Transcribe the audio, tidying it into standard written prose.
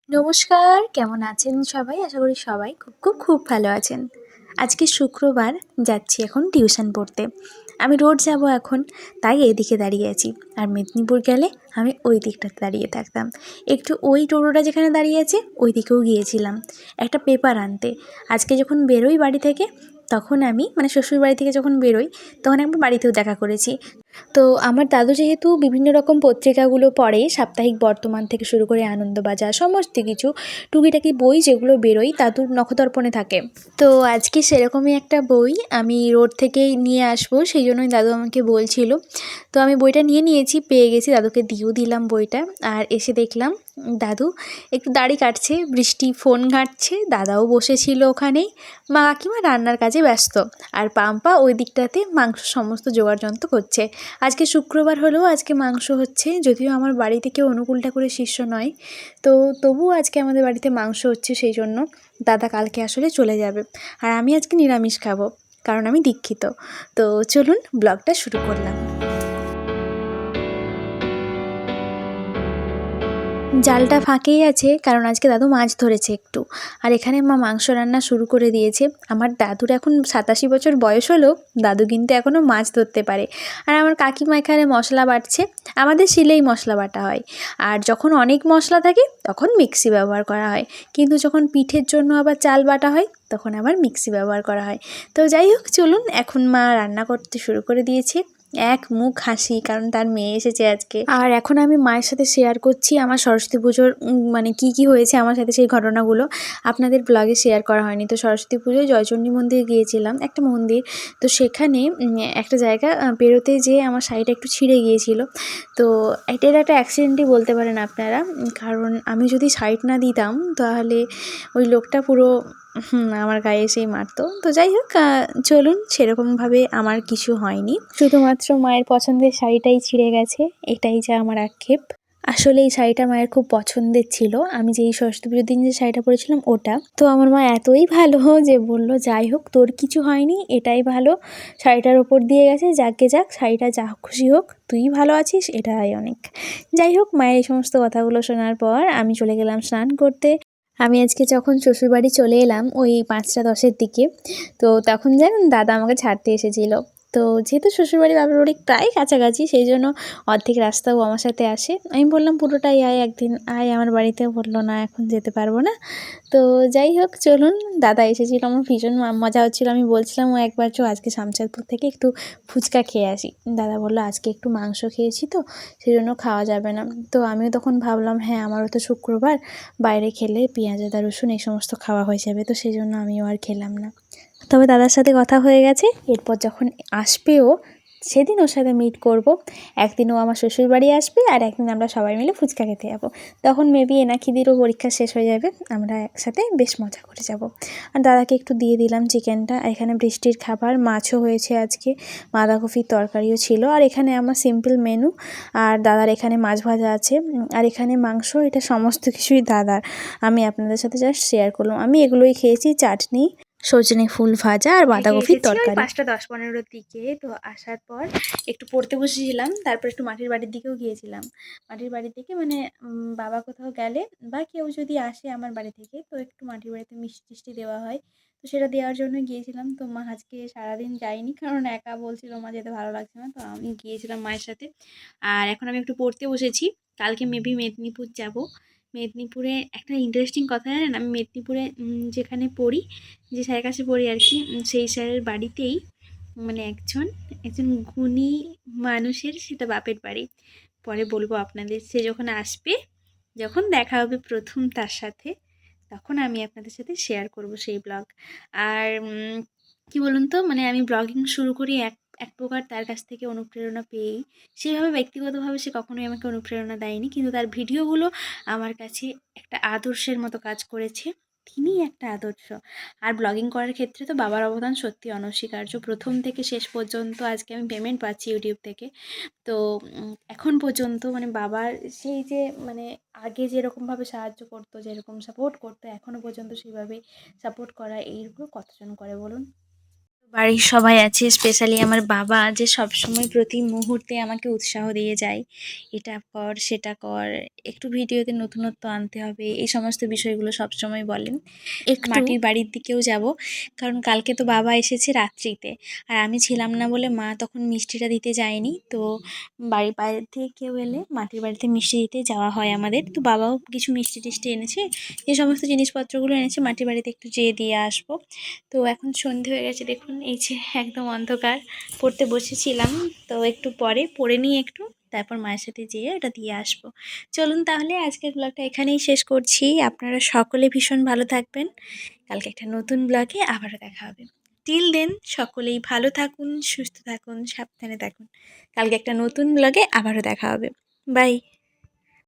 নমস্কার, কেমন আছেন সবাই? আশা করি সবাই খুব খুব খুব ভালো আছেন। আজকে শুক্রবার, যাচ্ছি এখন টিউশন পড়তে। আমি রোড যাব এখন, তাই এদিকে দাঁড়িয়ে আছি। আর মেদিনীপুর গেলে আমি ওই দিকটাতে দাঁড়িয়ে থাকতাম। একটু ওই টোটোটা যেখানে দাঁড়িয়ে আছে ওই দিকেও গিয়েছিলাম একটা পেপার আনতে। আজকে যখন বেরোই বাড়ি থেকে, তখন আমি মানে শ্বশুরবাড়ি থেকে যখন বেরোই তখন একবার বাড়িতেও দেখা করেছি। তো আমার দাদু যেহেতু বিভিন্ন রকম পত্রিকাগুলো পড়ে, সাপ্তাহিক বর্তমান থেকে শুরু করে আনন্দবাজার সমস্ত কিছু টুকিটাকি বই যেগুলো বেরোয় দাদুর নখদর্পণে থাকে। তো আজকে সেরকমই একটা বই আমি রোড থেকেই নিয়ে আসবো, সেই জন্যই দাদু আমাকে বলছিল। তো আমি বইটা নিয়ে নিয়েছি, পেয়ে গেছি, দাদুকে দিয়েও দিলাম বইটা। আর এসে দেখলাম দাদু একটু দাড়ি কাটছে, বৃষ্টি ফোন ঘাঁটছে, দাদাও বসেছিল ওখানেই, মা কাকিমা রান্নার কাজে ব্যস্ত, আর পাম্পা ওই দিকটাতে মাংস সমস্ত জোগাড়যন্ত্র করছে। আজকে শুক্রবার হলেও আজকে মাংস হচ্ছে, যদিও আমার বাড়িতে কেউ অনুকূল ঠাকুরের শিষ্য নয়, তো তবুও আজকে আমাদের বাড়িতে মাংস হচ্ছে, সেই জন্য দাদা কালকে আসলে চলে যাবে। আর আমি আজকে নিরামিষ খাবো, কারণ আমি দীক্ষিত। তো চলুন ব্লগটা শুরু করলাম। জালটা ফাঁকেই আছে, কারণ আজকে দাদু মাছ ধরেছে একটু। আর এখানে মা মাংস রান্না শুরু করে দিয়েছে। আমার দাদুর এখন 87 বছর বয়স হলেও দাদু কিন্তু এখনও মাছ ধরতে পারে। আর আমার কাকিমা এখানে মশলা বাটছে। আমাদের শিলেই মশলা বাটা হয়, আর যখন অনেক মশলা থাকে তখন মিক্সি ব্যবহার করা হয়, কিন্তু যখন পিঠের জন্য আবার চাল বাটা হয় তখন আবার মিক্সি ব্যবহার করা হয়। তো যাই হোক, চলুন, এখন মা রান্না করতে শুরু করে দিয়েছে। এক মুখ হাসি, কারণ তার মেয়ে এসেছে আজকে। আর এখন আমি মায়ের সাথে শেয়ার করছি আমার সরস্বতী পুজোর মানে কি হয়েছে আমার সাথে, সেই ঘটনাগুলো আপনাদের ব্লগে শেয়ার করা হয়নি। তো সরস্বতী পুজোয় জয়চণ্ডী মন্দিরে গিয়েছিলাম, একটা মন্দির। তো সেখানে একটা জায়গা পেরোতে যেয়ে আমার শাড়িটা একটু ছিঁড়ে গিয়েছিল। তো এটার একটা অ্যাক্সিডেন্টই বলতে পারেন আপনারা, কারণ আমি যদি শাড়িটা না দিতাম তাহলে ওই লোকটা পুরো আমার গায়ে এসেই মারতো। তো যাই হোক, চলুন, সেরকমভাবে আমার কিছু হয়নি, শুধুমাত্র মায়ের পছন্দের শাড়িটাই ছিঁড়ে গেছে, এটাই যা আমার আক্ষেপ। আসলে এই শাড়িটা মায়ের খুব পছন্দের ছিল, আমি যে এই সরস্বতী পুজোর দিন যে শাড়িটা পরেছিলাম ওটা। তো আমার মা এতই ভালো যে বলল, যাই হোক তোর কিছু হয়নি, এটাই ভালো, শাড়িটার ওপর দিয়ে গেছে, যাকে যাক, শাড়িটা যা খুশি হোক, তুই ভালো আছিস, এটাই অনেক। যাই হোক, মায়ের এই সমস্ত কথাগুলো শোনার পর আমি চলে গেলাম স্নান করতে। আমি আজকে যখন শ্বশুরবাড়ি চলে এলাম ওই 5টা 10-এর দিকে, তো তখন জানেন দাদা আমাকে ছাড়তে এসেছিল। তো যেহেতু শ্বশুরবাড়ি বাপের বাড়ি প্রায় কাছাকাছি, সেই জন্য অর্ধেক রাস্তাও আমার সাথে আসে। আমি বললাম পুরোটাই আয়, একদিন আয় আমার বাড়িতে। বললো না, এখন যেতে পারবো না। তো যাই হোক, চলুন, দাদা এসেছিল, আমার ভীষণ মজা হচ্ছিলো। আমি বলছিলাম ও একবার চো আজকে শামচাদপুর থেকে একটু ফুচকা খেয়ে আসি। দাদা বললো আজকে একটু মাংস খেয়েছি তো সেই জন্য খাওয়া যাবে না। তো আমিও তখন ভাবলাম হ্যাঁ, আমারও তো শুক্রবার, বাইরে খেলে পেঁয়াজ আদা রসুন এই সমস্ত খাওয়া হয়ে যাবে, তো সেই জন্য আমিও আর খেলাম না। তবে দাদার সাথে কথা হয়ে গেছে, এরপর যখন আসবেও সেদিন ওর সাথে মিট করব। একদিন ও আমার শ্বশুরবাড়ি আসবে, আর একদিন আমরা সবাই মিলে ফুচকা খেতে যাবো। তখন মেবি এনাখিদিরও পরীক্ষা শেষ হয়ে যাবে, আমরা একসাথে বেশ মজা করে যাব। আর দাদাকে একটু দিয়ে দিলাম চিকেনটা। এখানে বৃষ্টির খাবার, মাছও হয়েছে আজকে, বাঁধাকপির তরকারিও ছিল, আর এখানে আমার সিম্পল মেনু। আর দাদার এখানে মাছ ভাজা আছে, আর এখানে মাংস, এটা সমস্ত কিছুই দাদার। আমি আপনাদের সাথে জাস্ট শেয়ার করলাম। আমি এগুলোই খেয়েছি, চাটনি, সজনে ফুল ভাজা আর বাঁধাকপির তরকারি। 5টা 10-15-র দিকে তো আসার পর একটু পড়তে বসেছিলাম, তারপর একটু মাটির বাড়ির দিকেও গিয়েছিলাম। মাটির বাড়ি থেকে মানে বাবা কোথাও গেলে বা কেউ যদি আসে আমার বাড়ি থেকে, তো একটু মাটির বাড়িতে মিষ্টি টিষ্টি দেওয়া হয়, তো সেটা দেওয়ার জন্য গিয়েছিলাম। তো মা আজকে সারাদিন যায়নি, কারণ একা বলছিল মা যেতে ভালো লাগছে না, তো আমি গিয়েছিলাম মায়ের সাথে। আর এখন আমি একটু পড়তে বসেছি, কালকে মেবি মেদিনীপুর যাব। মেদিনীপুরে একটা ইন্টারেস্টিং কথা জানেন, আমি মেদিনীপুরে যেখানে পড়ি, যে স্যারের কাছে পড়ি আর কি, সেই স্যারের বাড়িতেই মানে একজন গুণী মানুষের সেটা বাপের বাড়ি। পরে বলবো আপনাদের, সে যখন আসবে, যখন দেখা হবে প্রথম তার সাথে, তখন আমি আপনাদের সাথে শেয়ার করব সেই ব্লগ। আর কি বলুন তো, মানে আমি ব্লগিং শুরু করি এক এক প্রকার তার কাছ থেকে অনুপ্রেরণা পেয়েই। সেভাবে ব্যক্তিগতভাবে সে কখনোই আমাকে অনুপ্রেরণা দেয়নি, কিন্তু তার ভিডিওগুলো আমার কাছে একটা আদর্শের মতো কাজ করেছে। তিনিই একটা আদর্শ। আর ব্লগিং করার ক্ষেত্রে তো বাবার অবদান সত্যি অনস্বীকার্য। প্রথম থেকে শেষ পর্যন্ত আজকে আমি পেমেন্ট পাচ্ছি ইউটিউব থেকে। তো এখন পর্যন্ত মানে বাবার সেই যে মানে আগে যেরকমভাবে সাহায্য করতো, যেরকম সাপোর্ট করতো, এখনও পর্যন্ত সেইভাবেই সাপোর্ট করা, এইগুলো কতজন করে বলুন? বাড়ির সবাই আছে, স্পেশালি আমার বাবা যে সবসময় প্রতি মুহূর্তে আমাকে উৎসাহ দিয়ে যায়, এটা কর সেটা কর, একটু ভিডিওতে নতুনত্ব আনতে হবে, এই সমস্ত বিষয়গুলো সবসময় বলেন। একটু মাটির বাড়ির দিকেও যাব, কারণ কালকে তো বাবা এসেছে রাত্রিতে, আর আমি ছিলাম না বলে মা তখন মিষ্টিটা দিতে যায়নি। তো বাড়ির বাইরে থেকে কেউ এলে মাটির বাড়িতে মিষ্টি দিতে যাওয়া হয় আমাদের। তো বাবাও কিছু মিষ্টি টিষ্টি এনেছে, যে সমস্ত জিনিসপত্রগুলো এনেছে মাটির বাড়িতে একটু যেয়ে দিয়ে আসবো। তো এখন সন্ধে হয়ে গেছে, দেখুন এই যে একদম অন্ধকার। পড়তে বসেছিলাম, তো একটু পরে পড়ে নিয়ে একটু তারপর মায়ের সাথে যেয়ে ওটা দিয়ে আসবো। চলুন তাহলে আজকের ব্লগটা এখানেই শেষ করছি। আপনারা সকলে ভীষণ ভালো থাকবেন। কালকে একটা নতুন ব্লগে আবারও দেখা হবে। টিল দেন সকলেই ভালো থাকুন, সুস্থ থাকুন, সাবধানে থাকুন। কালকে একটা নতুন ব্লগে আবারও দেখা হবে। বাই।